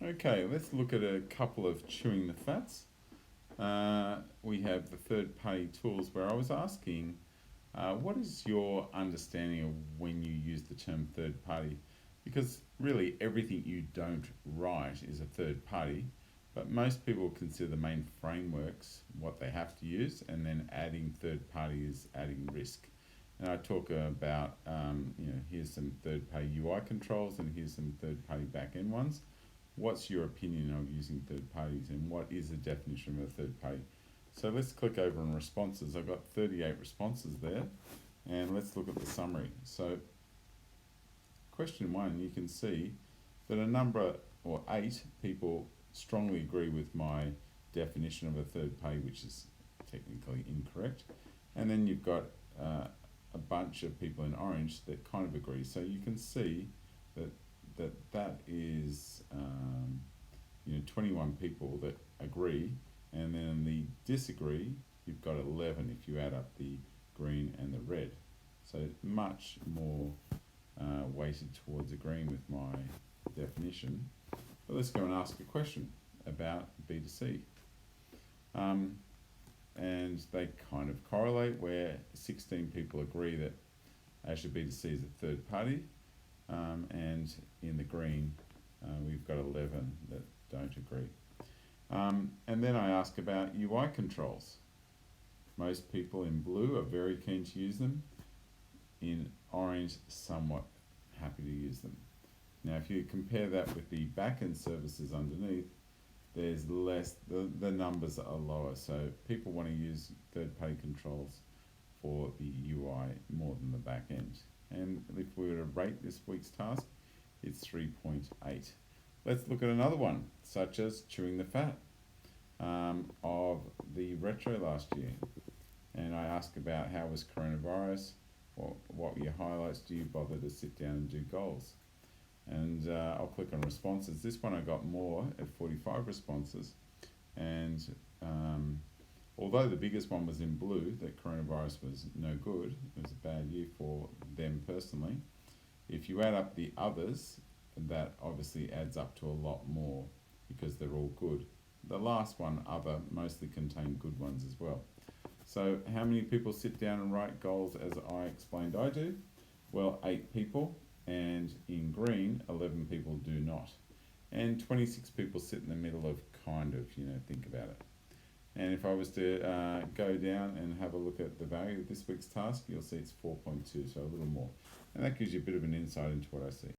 Okay, let's look at a couple of chewing the fats. We have the third party tools where I was asking, what is your understanding of when you use the term third party? Because really everything you don't write is a third party, but most people consider the main frameworks what they have to use, and then adding third party is adding risk. And I talk about, here's some third party UI controls and here's some third party backend ones. What's your opinion of using third parties and what is the definition of a third party? So let's click over on responses. I've got 38 responses there, and let's look at the summary. So question one, you can see that a number, or 8 people strongly agree with my definition of a third party, which is technically incorrect. And then you've got a bunch of people in orange that kind of agree. So you can see that is 21 people that agree, and then the disagree you've got 11 if you add up the green and the red. So much more weighted towards agreeing with my definition. But let's go and ask a question about B2C. And they kind of correlate, where 16 people agree that Azure B2C is a third party, and in the green we've got 11 that don't agree. And then I ask about UI controls. Most people in blue are very keen to use them. In orange, somewhat happy to use them. Now if you compare that with the backend services underneath, there's less, the numbers are lower, so people want to use third-party controls for the UI more than the back end. And if we were to rate this week's task, it's 3.8. Let's look at another one, such as chewing the fat of the retro last year. And I ask about how was coronavirus, what were your highlights, do you bother to sit down and do goals? And I'll click on responses. This one I got more at 45 responses, and although the biggest one was in blue, that coronavirus was no good, it was a bad year for them personally, if you add up the others, that obviously adds up to a lot more because they're all good. The last one, other, mostly contained good ones as well. So how many people sit down and write goals as I explained I do? Well, 8 people, and in green, 11 people do not. And 26 people sit in the middle of kind of, think about it. And if I was to go down and have a look at the value of this week's task, you'll see it's 4.2, so a little more. And that gives you a bit of an insight into what I see.